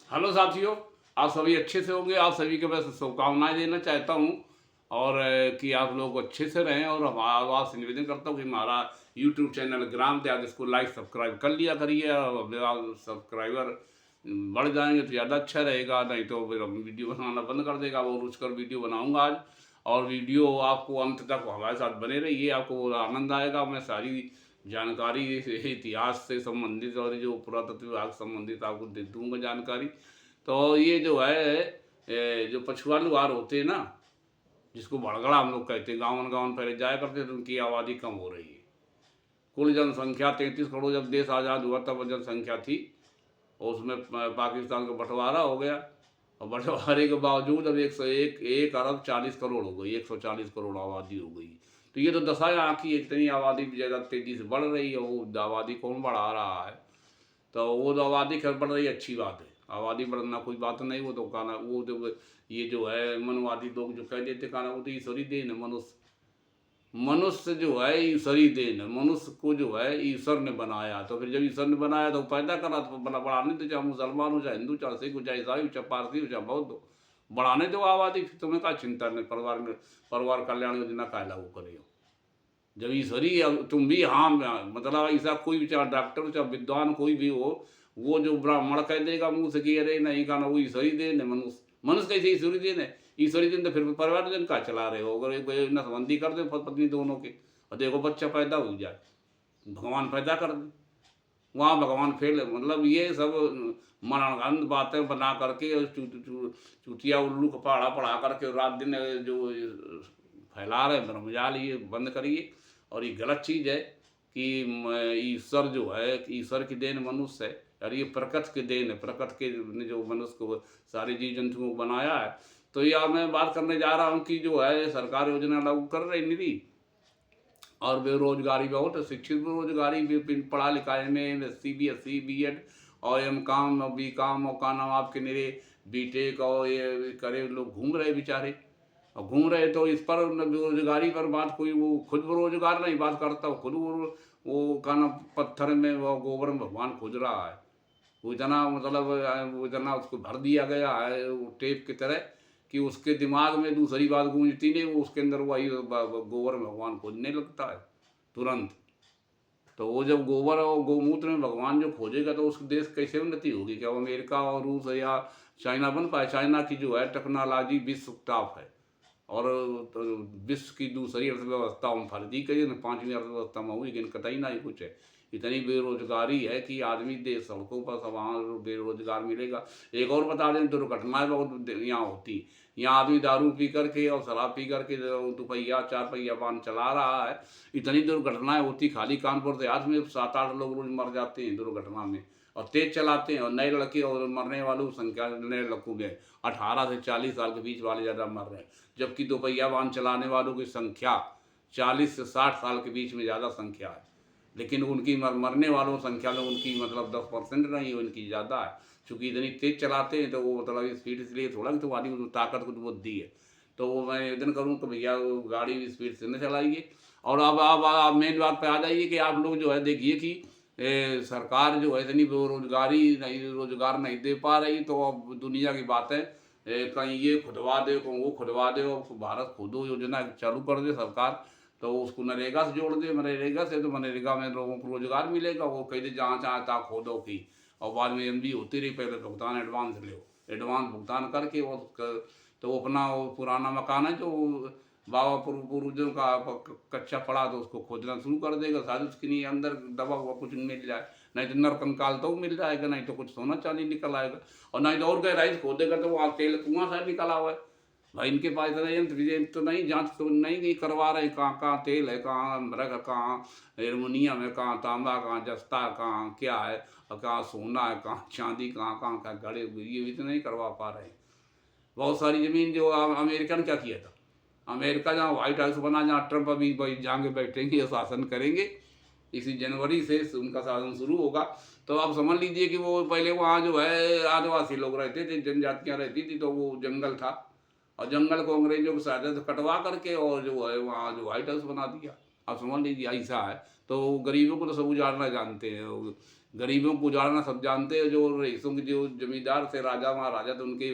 Hello साथियों, आप सभी अच्छे से होंगे। आप सभी के बस शुभकामनाएं देना चाहता हूं और कि आप लोग अच्छे से रहें। और आवाज़ से निवेदन करता हूं कि हमारा यूट्यूब चैनल ग्राम त्याग इसको लाइक सब्सक्राइब कर लिया करिए। और सब्सक्राइबर बढ़ जाएंगे तो ज़्यादा अच्छा रहेगा, नहीं तो फिर हम वीडियो बनाना बंद कर देगा। वो रुचकर वीडियो बनाऊंगा आज, और वीडियो आपको अंत तक हमारे साथ बने रहिए, आपको आनंद आएगा। मैं सारी जानकारी इतिहास से संबंधित और जो पुरातत्व विभाग से संबंधित आपको दे दूंगा जानकारी। तो ये जो है जो पछुआ लोहार होते हैं ना, जिसको भड़गड़ा हम लोग कहते हैं, गाँव गाँव पहले जाया करते थे, तो उनकी आबादी कम हो रही है। कुल जनसंख्या 33 करोड़, जब देश आज़ाद हुआ तब जनसंख्या थी, और उसमें पाकिस्तान का बंटवारा हो गया। और बंटवारे के बावजूद अब 1 अरब 40 करोड़ हो गई, 140 करोड़ आबादी हो गई। तो ये तो दशा आँखी है, इतनी आबादी ज़्यादा तेज़ी से बढ़ रही है। वो आबादी कौन बढ़ा रहा है? तो वो तो आबादी खैर बढ़ रही है, अच्छी बात है। आबादी बढ़ना कोई बात नहीं, वो तो कहना वो तो ये जो है मनवादी लोग जो कह देते, कहना वो तो ईश्वरी देन है। मनुष्य मनुष्य जो है ईश्वरी देन है। मनुष्य को जो है ईश्वर ने बनाया, तो फिर जब ईश्वर ने बनाया तो पैदा करा, तो बढ़ाने दो, चाहे मुसलमान हो, चाहे हिंदू, चाहे सिख हो, चाहे ईसाई हो, चाहे पारसी हो, चाहे बौद्ध हो, बढ़ाने दो आबादी। फिर तुम्हें क्या चिंता नहीं? परिवार कल्याण योजना का लागू करे हो जब ईश्वरी। अब तुम भी हाँ मतलब ऐसा कोई भी, चाहे डॉक्टर हो, चाहे विद्वान कोई भी हो, वो जो ब्राह्मण कह देगा मुंह से कि अरे नहीं कहना वो ईश्वरी देन है। मनुष्य मनुष्य कैसे ईश्वरी देन है? ईश्वरी दिन तो फिर परिवार दिन का चला रहे हो। अगर कोई नसबंदी कर दे पत्नी दोनों के, और देखो बच्चा पैदा हो जाए, भगवान पैदा कर दे, वहाँ भगवान फेल है। मतलब ये सब मनगढ़ंत बातें बना करके, और चूतिया उल्लू का पहाड़ा पढ़ा करके रात दिन जो फैला रहे ब्रह्मजाल, ये बंद करिए। और ये गलत चीज़ है कि ईश्वर जो है, ईश्वर की देन मनुष्य है, और ये प्रकृति की देन है। प्रकृति के ने जो मनुष्य को, सारे जीव जंतुओं को बनाया है। तो यह मैं बात करने जा रहा हूँ कि जो है सरकार योजना लागू कर रही निधि, और बेरोजगारी बहुत है। शिक्षित बेरोजगारी भी, पढ़ा लिखा MA MSc BSc B.Ed और M.Com और B.Com और का नाम आपके मेरे B.Tech और ये करे लोग घूम रहे बेचारे। और घूम रहे तो इस पर बेरोजगारी पर बात कोई, वो खुद बेरोजगार नहीं बात करता, वो खुद वो का नाम पत्थर में वो गोबर में भगवान खोज रहा है। वो इतना मतलब वो इतना उसको भर दिया गया है वो टेप की तरह, कि उसके दिमाग में दूसरी बात गूंजती नहीं, वो उसके अंदर वही गोबर में भगवान खोजने लगता है तुरंत। तो वो जब गोबर और गौमूत्र में भगवान जो खोजेगा, तो उस देश कैसे उन्नति होगी? क्या वो अमेरिका और रूस या चाइना बन पाए? चाइना की जो है टेक्नोलॉजी विश्व टॉप है, और तो विश्व की दूसरी अर्थव्यवस्था हम फर्जी करिए ना, 5वीं अर्थव्यवस्था में हुई, लेकिन कतई ना ही कुछ है। इतनी बेरोजगारी है कि आदमी देश सड़कों पर सब वहाँ बेरोजगार मिलेगा। एक और बता दें, दुर्घटनाएं बहुत यहाँ होती। यहाँ आदमी दारू पी करके और शराब पी करके दुपहिया 4 पहिया वाहन चला रहा है, इतनी दुर्घटनाएं होती। खाली कानपुर देहात में 7-8 लोग रोज मर जाते हैं दुर्घटना में। और तेज चलाते हैं, और नए लड़के और मरने वालों की संख्या नए लड़कों में 18 से 40 साल के बीच वाले ज़्यादा मर रहे हैं, जबकि दोपहिया वाहन चलाने वालों की संख्या 40 से 60 साल के बीच में ज़्यादा संख्या है। लेकिन उनकी मरने वालों की संख्या में उनकी मतलब 10% नहीं है, उनकी ज़्यादा है। चूँकि इतनी तेज़ चलाते हैं, तो वो मतलब स्पीड इसलिए थोड़ा कि तुम्हारी वो ताकत कुछ बुद्धि है। तो वो मैं निवेदन करूँ कि भैया वो गाड़ी स्पीड से न चलाइए। और अब आप मेन बात पे आ जाइए कि आप लोग जो है देखिए कि सरकार जो है इतनी बेरोजगारी नहीं, रोजगार नहीं दे पा रही, तो अब दुनिया की बात है कहीं ये खुदवा दे, कहीं वो खुदवा दे, और भारत खोदो योजना चालू कर दे सरकार। तो उसको नरेगा से जोड़ दे, मनरेगा से, तो मनरेगा में लोगों को रोजगार मिलेगा। वो कह दे जहाँ चाहे तहाँ खोदो की, और बाद में MD होती रही, पहले भुगतान एडवांस लो, एडवांस भुगतान करके वो तो वो अपना वो पुराना मकान है जो बाबा पूर्वजों का कच्चा पड़ा, तो उसको खोदना शुरू कर देगा। शायद उसके लिए अंदर दबा हुआ कुछ मिल जाए, नहीं तो नर कंकाल तो मिल जाएगा, नहीं तो कुछ सोना चांदी निकल आएगा, और नहीं तो और गहराई खोदेगा तो वहाँ तेल कुआं शायद निकला हुआ है। भाई इनके पास इतना यंत्र विजय तो नहीं, जांच तो नहीं करवा रहे कहाँ कहाँ तेल है, कहाँ अमरक है, कहाँ एलुमिनियम है, कहाँ तांबा, कहाँ जस्ता, कहाँ क्या है, और कहाँ सोना है, कहाँ चांदी, कहाँ कहाँ क्या गड़े हुए, ये भी तो नहीं करवा पा रहे। बहुत सारी ज़मीन जो अमेरिका ने क्या किया था, अमेरिका जहाँ व्हाइट हाउस बना, जहाँ ट्रंप अभी जाके बैठेंगे और शासन करेंगे, इसी जनवरी से उनका शासन शुरू होगा। तो आप समझ लीजिए कि वो पहले वहाँ जो है आदिवासी लोग रहते थे, जनजातियाँ रहती थी, तो वो जंगल था, और जंगल को अंग्रेजों की सहायता से कटवा करके और जो है वहाँ जो व्हाइट हाउस बना दिया। आप समझ लीजिए ऐसा है। तो गरीबों को तो सब उजाड़ना जानते हैं, गरीबों को उजाड़ना सब जानते हैं। जो रईसों के जो जमींदार थे, राजा महाराजा, तो उनके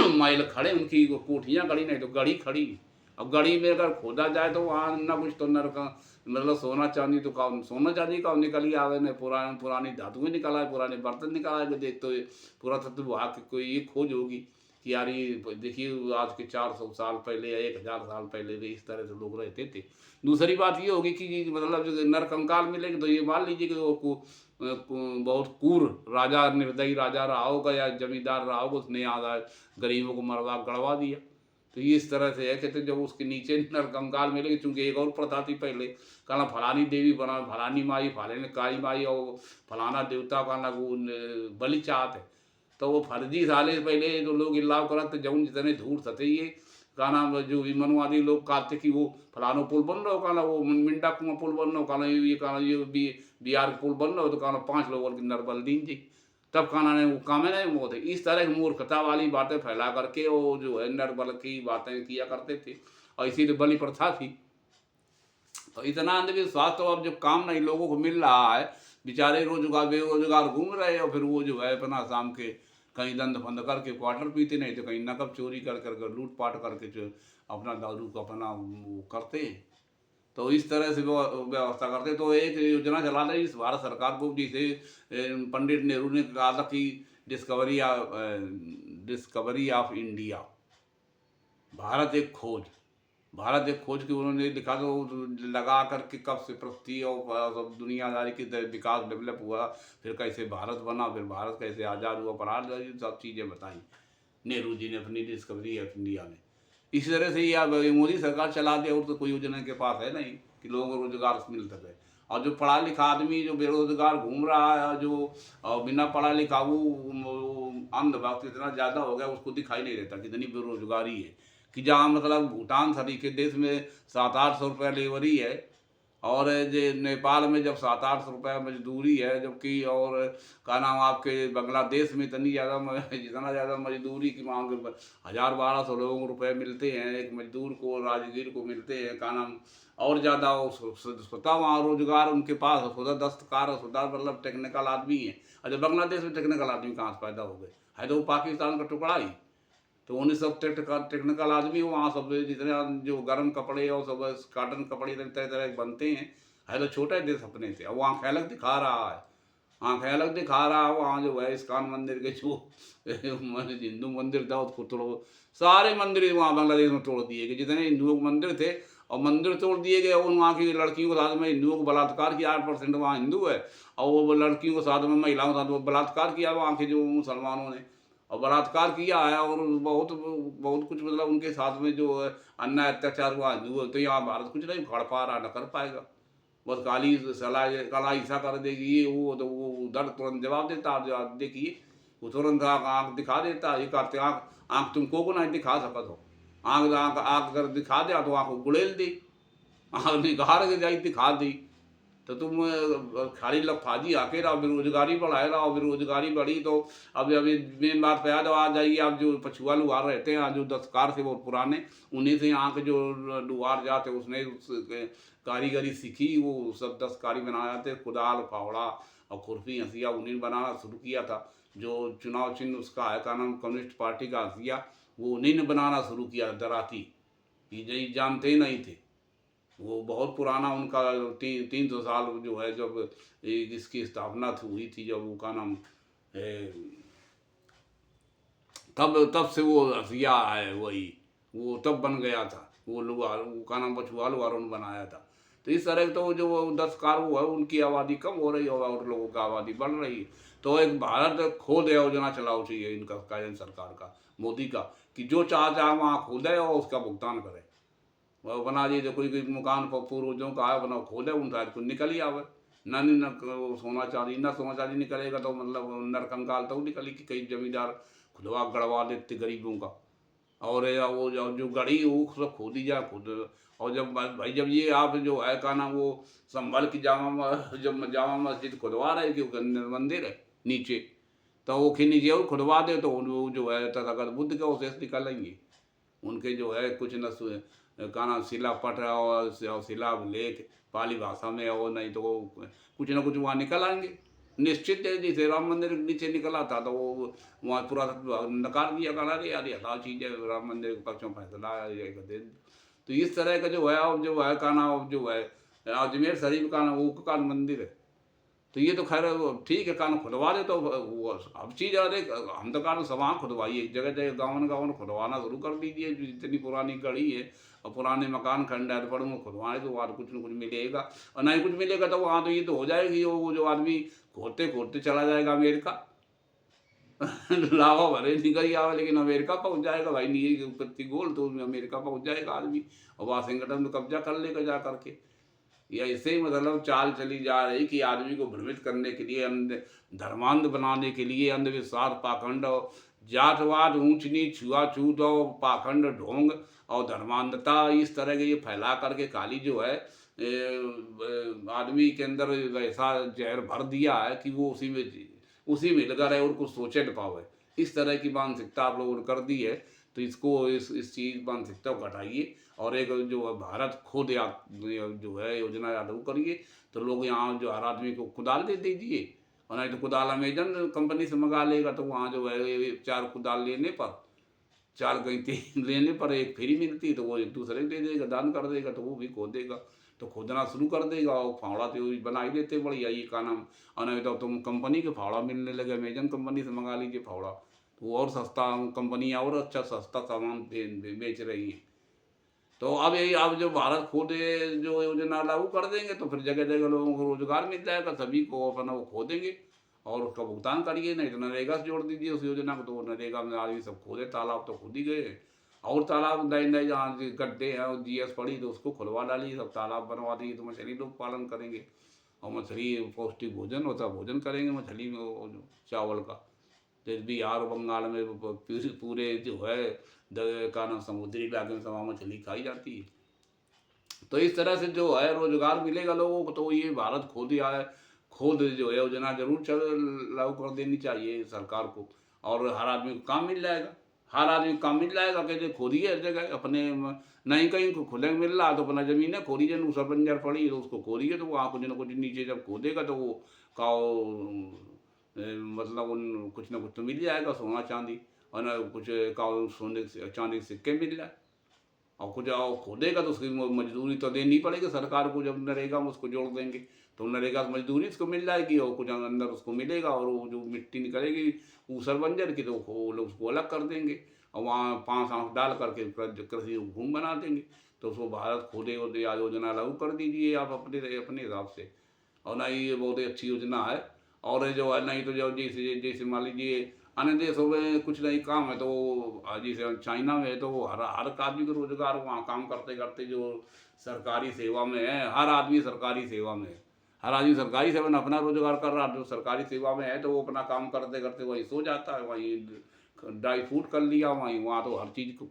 माइल खड़े, उनकी कोठियाँ गड़ी, नहीं तो गड़ी खड़ी। अब गड़ी में अगर खोदा जाए तो वहाँ ना कुछ तो नर का मतलब सोना चांदी तो का सोना चांदी का निकल ही आवे, न पुरानी पुरानी धातुएं निकल आए, पुराने बर्तन निकल आए। देख तो पुरातत्व विभाग की कोई ये खोज होगी कि यार ये देखिए आज के 400 साल पहले या 1000 साल पहले भी इस तरह से लोग रहते थे। दूसरी बात ये होगी कि मतलब जो नर कंकाल मिलेगी तो ये मान लीजिए कि वो बहुत क्रूर राजा, निर्दयी राजा रहा होगा या जमींदार रहा होगा, उसने यहाँ गरीबों को मरवा गड़वा दिया। तो ये इस तरह से है। कहते जब उसके नीचे नर कंकाल मिलेगी, चूंकि एक और प्रथा थी पहले, कहना फलानी देवी बना, फलानी माई, फलानी काली माई और फलाना देवता का ना वो बलि चाहत है। तो वो फर्जी साले पहले जो लोग इलाव करते जौन जितने धूर्त थे, ये का नाम जो भी मनुवादी लोग कहते कि वो फलानो पुल बन रहा हो, कहना वो मिंडा कुआं पुल बन रहा हो, कहना ये कहना ये बिहार पुल बन रहा हो, तो कहना 5 लोगों की नरबल दीन जी, तब कहना नहीं वो काम नहीं वो थे। इस तरह की मूर्खता वाली बातें फैला करके वो जो है नरबल की बातें किया करते थे, और इसीलिए बलि प्रथा थी। तो इतना अंधविश्वास, तो अब जो काम नहीं लोगों को मिल रहा है, बेचारे रोजगार बेरोजगार घूम रहे हैं, और फिर वो जो है अपना शाम के कहीं दंड फंद करके क्वार्टर पीते, नहीं तो कहीं नकब चोरी कर कर लूटपाट करके जो अपना दारू को अपना वो करते हैं। तो इस तरह से व्यवस्था करते। तो एक योजना चला रही इस भारत सरकार को, जिसे पंडित नेहरू ने कहा था कि डिस्कवरी ऑफ इंडिया, भारत एक खोज। भारत एक खोज की उन्होंने लिखा, तो लगा करके कब से पृथ्वी और सब दुनियादारी की विकास डेवलप हुआ, फिर कैसे भारत बना, फिर भारत कैसे आज़ाद हुआ, पढ़ा सब चीज़ें बताई नेहरू जी ने अपनी डिस्कवरी ऑफ इंडिया में। इसी तरह से ये अब मोदी सरकार चला दे, और तो कोई योजना के पास है नहीं कि लोगों को रोजगार मिल सके। और जो पढ़ा लिखा आदमी जो बेरोजगार घूम रहा है, जो बिना पढ़ा लिखा वो अंधभक्त इतना ज़्यादा हो गया, उसको दिखाई नहीं देता कितनी बेरोजगारी है। कि जहाँ मतलब भूटान तरीके देश में 700-800 रुपये लेबरी है, और जे नेपाल में जब 700-800 रुपये मजदूरी है, जबकि और का नाम आपके बांग्लादेश में इतनी ज़्यादा जितना ज़्यादा मजदूरी की मांग 1000-1200 लोगों को रुपये मिलते हैं एक मजदूर को, राजगीर को मिलते हैं का नाम, और ज़्यादा स्वतः वहाँ रोजगार उनके पास खुदा दस्तकार खुदा मतलब टेक्निकल आदमी है। अच्छा, बांग्लादेश में टेक्निकल आदमी कहाँ से पैदा हो गए, है तो वो पाकिस्तान का टुकड़ा ही। तो उन्हें सब टेक्निकल आदमी वहाँ सब जितने जो गर्म कपड़े और सब कॉटन कपड़े तरह तरह के बनते हैं, है तो छोटा देश अपने से। अब वहाँ अलग दिखा रहा है, आँखें अलग दिखा रहा है। वहाँ जो है इस्कॉन मंदिर के जो हिंदू मंदिर था उसको तोड़ो, सारे मंदिर वहाँ बांग्लादेश में तोड़ दिए गए जितने हिंदुओं के मंदिर थे, और मंदिर तोड़ दिए गए। और वहाँ की लड़कियों के साथ में हिंदुओं को बलात्कार किया, 8% वहाँ हिंदू है, और वो लड़कियों के साथ में महिलाओं के साथ में बलात्कार किया वहाँ के जो मुसलमानों ने, और बलात्कार किया है। और बहुत बहुत कुछ मतलब उनके साथ में जो अन्याय अत्याचार हुआ हिंदू, तो यहाँ भारत कुछ नहीं खड़ पा रहा, न कर पाएगा। बस काली सलाह कला ऐसा कर देगी ये वो, तो वो उधर तुरंत जवाब देता, जवाब देखिए वो तुरंत आँख दिखा देता। ये कहते आँख आँख तुमको को नहीं दिखा सकत हो, आँख आँख आँख अगर दिखा दिया तो आँख गुड़ेल दी, आँख निगार के जाई दिखा दी। तो तुम खाली लफाजी आके रहो, बेरोजगारी बढ़ाए रहो, बेरोजगारी बढ़ी तो अब अभी मेन बात पे आ जाइए। आप जो पछुआ लुहार रहते हैं, जो दस्तकार से वो पुराने, उन्हीं से यहाँ के जो लुहार जाते उसने उस कारीगरी सीखी, वो सब दस्तकारी बनाए जाते, कुदाल फावड़ा और खुरपी हंसिया उन्हीं बनाना शुरू किया था। जो चुनाव चिन्ह उसका है का नाम कम्युनिस्ट पार्टी का हंसिया, वो उन्हीं ने बनाना शुरू किया दराती, ये जानते ही नहीं थे। वो बहुत पुराना उनका 300 साल जो है, जब इसकी स्थापना हुई थी, जब वो का नाम तब से वो हसिया है वही, वो तब बन गया था। वो लुहार वो का नाम पछुआ लुहारों ने बनाया था। तो इस तरह तो जो 10 कार वो है उनकी आबादी कम हो रही है और लोगों की आबादी बढ़ रही है। तो एक भारत खोद योजना चलाओ चाहिए इनका कायन सरकार का, मोदी का, कि जो चाह वहाँ खोदे और उसका भुगतान करे। वह बना दिए, जो कोई मकान पर पूर्वजों का है बना खोले, उन शायद कुछ निकल ही आवे। न सोना चांदी निकलेगा तो मतलब नर कंकाल तो निकली कि कई जमींदार खुदवा गड़वा देते गरीबों का। और वो जो गढ़ी वो सब खोदी जाए खुद। और जब भाई जब ये आप जो है का नाम वो संभल की जब जामा मस्जिद खुदवा रहे कि मंदिर है नीचे, तो वो नीचे और खुदवा दे तो वो जो है तथागत बुद्ध के अवशेष निकलेंगे, उनके जो है कुछ न का नाम शिलापट और शिलालेख पाली भाषा में, और नहीं तो वो कुछ ना कुछ वहाँ निकल आएंगे निश्चित है। जैसे राम मंदिर के नीचे निकला था तो वो वहाँ पुरातत्व विभाग ने नकार दिया, कहा अरे यार ये हटाओ चीज़ है, राम मंदिर के पक्ष में फैसला है ये कर दे। तो इस तरह का जो है, अब जो है का नाम जो है अजमेर शरीफ का नाम वो का मंदिर है। तो ये तो खैर वो ठीक है, कान खुदवा दे तो वो अब चीज़, अरे हम तो कान समान खुदवाइए, जगह जगह गाँव में खुदवाना शुरू कर दीजिए, जो जितनी पुरानी गढ़ी है और पुराने मकान खंडहर पड़े में खुदवाएं तो वहाँ कुछ न कुछ मिलेगा, और नहीं कुछ मिलेगा तो वहाँ तो ये तो हो जाएगी, वो जो आदमी खोदते खोदते चला जाएगा अमेरिका लावा भरे निकल आवा, लेकिन अमेरिका पहुंच जाएगा भाई, नील की उत्पत्ति गोल तो अमेरिका पहुंच जाएगा आदमी, और वाशिंगटन में कब्जा कर लेगा जा करके। या इससे ही मतलब चाल चली जा रही कि आदमी को भ्रमित करने के लिए, धर्मांध बनाने के लिए अंधविश्वास, पाखंड और जातवाद, ऊंच नीच, छुआछूत और पाखंड, ढोंग और धर्मांधता, इस तरह के ये फैला करके खाली जो है आदमी के अंदर ऐसा जहर भर दिया है कि वो उसी में लगा रहे और कुछ सोचे न पावे। इस तरह की मानसिकता आप लोगों ने कर दी है। तो इसको इस चीज़ मानसिकता को घटाइए, और एक जो है भारत खोद या जो है योजना लागू करिए। तो लोग यहाँ जो हर आदमी को कुदाल दे दीजिए, और नहीं तो कुदाल अमेजन कंपनी से मंगा लेगा, तो वहाँ जो है 4 कुदाल लेने पर, 4 गईंती लेने पर एक फ्री मिलती, तो वो एक दूसरे को दे देगा, दान कर देगा, तो वो भी खोदेगा, तो खोदना शुरू कर देगा, और फावड़ा तो बना ही देते बढ़िया ये का नाम। और नहीं तो तुम कंपनी के फावड़ा मिलने लगे, अमेजन कंपनी से मंगा लीजिए फावड़ा, तो वो और सस्ता, कंपनियाँ और अच्छा सस्ता सामान बेच रही हैं। तो अब यही, अब जो भारत खोदे जो योजना लागू कर देंगे तो फिर जगह जगह लोगों को रोजगार मिल जाएगा, सभी को अपना वो खोदेंगे और उसका भुगतान करिए। नहीं तो नरेगा से जोड़ दीजिए उस योजना को, तो नरेगा में आदमी सब खोदे, तालाब तो खुद ही गए, और तालाब नए नए जहाँ गड्ढे हैं और जीएस पड़ी तो उसको खुलवा डालिए, सब तालाब बनवा दिए, तो मछली लोग पालन करेंगे, और मछली पौष्टिक भोजन होता, भोजन करेंगे मछली में चावल का। जैसे बिहार बंगाल में पूरे जो है का नाम समुद्री इलाके में सब मछली खाई जाती है। तो इस तरह से जो है रोजगार मिलेगा लोगों को। तो ये भारत खोद या खोद जो है योजना जरूर चल लागू कर देनी चाहिए सरकार को, और हर आदमी को काम मिल जाएगा, हर आदमी को काम मिल जाएगा। कहते खोदिए हर जगह अपने, नहीं कहीं को खुले मिल रहा तो अपना जमीन है खोदिए, दूसरा बंजर पड़ी तो उसको खोदिए, तो वहाँ कुछ ना कुछ नीचे जब खोदेगा तो वो का मतलब उन कुछ ना कुछ तो मिल जाएगा, सोना चांदी, और ना कुछ का सोने चांदी के सिक्के मिल जाए, और कुछ और खोदेगा तो उसकी मजदूरी तो देनी पड़ेगी सरकार को। जब नरेगा में उसको जोड़ देंगे तो नरेगा से मजदूरी उसको मिल जाएगी, और कुछ अंदर उसको मिलेगा, और वो जो मिट्टी निकलेगी ऊसर बंजर की तो वो लोग उसको अलग कर देंगे, और वहाँ 5 आँख डाल करके कृषि भूमि बना देंगे। तो उसको भारत खोदे योजना लागू कर दीजिए आप अपने अपने हिसाब से, और ना ये बहुत ही अच्छी योजना है। और जो है नहीं तो जो जैसे जैसे मान लीजिए अन्य देशों में कुछ नहीं काम है, तो जैसे चाइना में है तो हर हर आदमी को रोजगार, वहाँ काम करते करते जो सरकारी सेवा में है, हर आदमी सरकारी सेवा में है, हर आदमी सरकारी सेवा में अपना रोजगार कर रहा है। जो सरकारी सेवा में है तो वो अपना काम करते करते वहीं सो जाता है, वहीं ड्राई फ्रूट कर लिया, वहीं वहाँ तो हर चीज़ को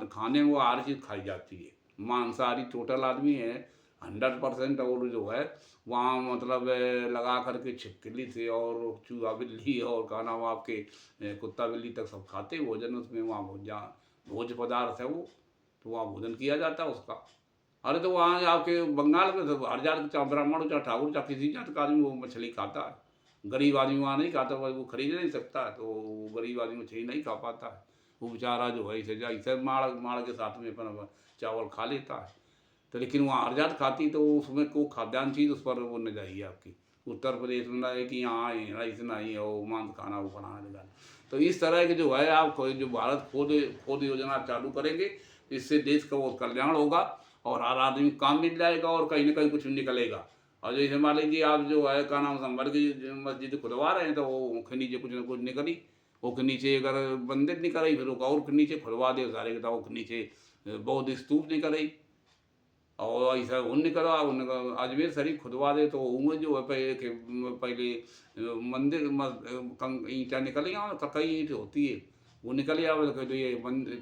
खाने में वो हर चीज़ खाई जाती है। मांसाहारी टोटल आदमी है 100%, और जो है वहाँ मतलब लगा करके छिपकली से और चूहा बिल्ली और का नाम आपके कुत्ता बिल्ली तक सब खाते भोजन उसमें, वहाँ भोज पदार्थ है वो, तो वहाँ भोजन किया जाता है उसका। अरे तो वहाँ आपके बंगाल में तो हर जात का, चाहे ब्राह्मण हो चाहे ठाकुर चाहे किसी जात का आदमी वो मछली खाता है। गरीब आदमी वहाँ नहीं खाता, वो खरीद नहीं सकता है, तो गरीब आदमी मछली नहीं खा पाता है। वो बेचारा जो है ऐसे माड़ माड़ के साथ में अपन चावल खा लेता है। तो लेकिन वहाँ हर जात खाती, तो उसमें को खाद्यान्न चीज़ उस पर वो न जाइए आपकी। उत्तर प्रदेश में ना है कि यहाँ राइस नहीं है वो मांस खाना वो बनाने लगा। तो इस तरह के जो है आप जो भारत खोद खोद योजना चालू करेंगे, इससे देश का वो कल्याण होगा, और हर आदमी को काम मिल जाएगा, और कहीं ना कहीं कुछ निकलेगा। और जैसे मान लीजिए आप जो है का नाम संभल की मस्जिद खुलवा रहे हैं, तो वो उसके नीचे कुछ ना कुछ निकली, वो के नीचे अगर मंदिर निकल रही, फिर वो और के नीचे खुलवा दे सारे के, तो नीचे बौद्ध स्तूप निकल रही, और ऐसा उन निकलवा अजमेर शरीफ खुदवा दे, तो उनमें जो है पहले मंदिर ईंटा निकल गया, कई ईंट होती है वो निकल गया, तो ये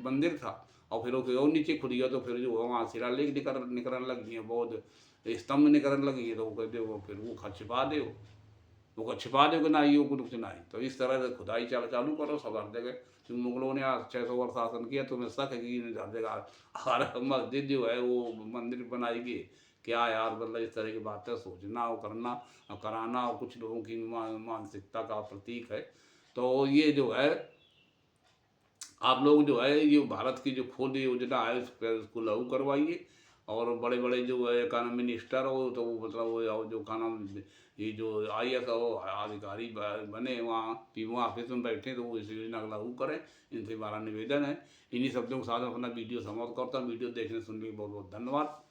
मंदिर था, और फिर वो और नीचे खुद गया, तो फिर जो है वहाँ शिलालेख निकलने लगी है, बहुत स्तंभ निकलने लगी है, तो वो कहते वो फिर वो छिपा दे। वो छिपा दो कि ना ये कुछ ना ही। तो इस तरह से खुदाई चालू करो सब हर जगह। क्योंकि मुगलों ने 600 वर्ष शासन किया, तुम्हें शक है कि हर जगह हर मस्जिद जो है वो मंदिर बनाएगी? क्या यार, मतलब इस तरह की बातें सोचना और करना और कराना और कुछ लोगों की मानसिकता का प्रतीक है। तो ये जो है आप लोग जो है ये भारत की जो खोज योजना है उस पर उसको लागू करवाइए। और बड़े बड़े जो है कानून मिनिस्टर हो तो वो मतलब वो जो कानून ये जो IAS हो अधिकारी बने वहाँ PMO ऑफिस में बैठे तो वो इस योजना को लागू करें। इनसे हमारा निवेदन है। इन्हीं शब्दों के साथ अपना वीडियो समाप्त करता हूँ। वीडियो देखने सुनने के लिए बहुत बहुत धन्यवाद।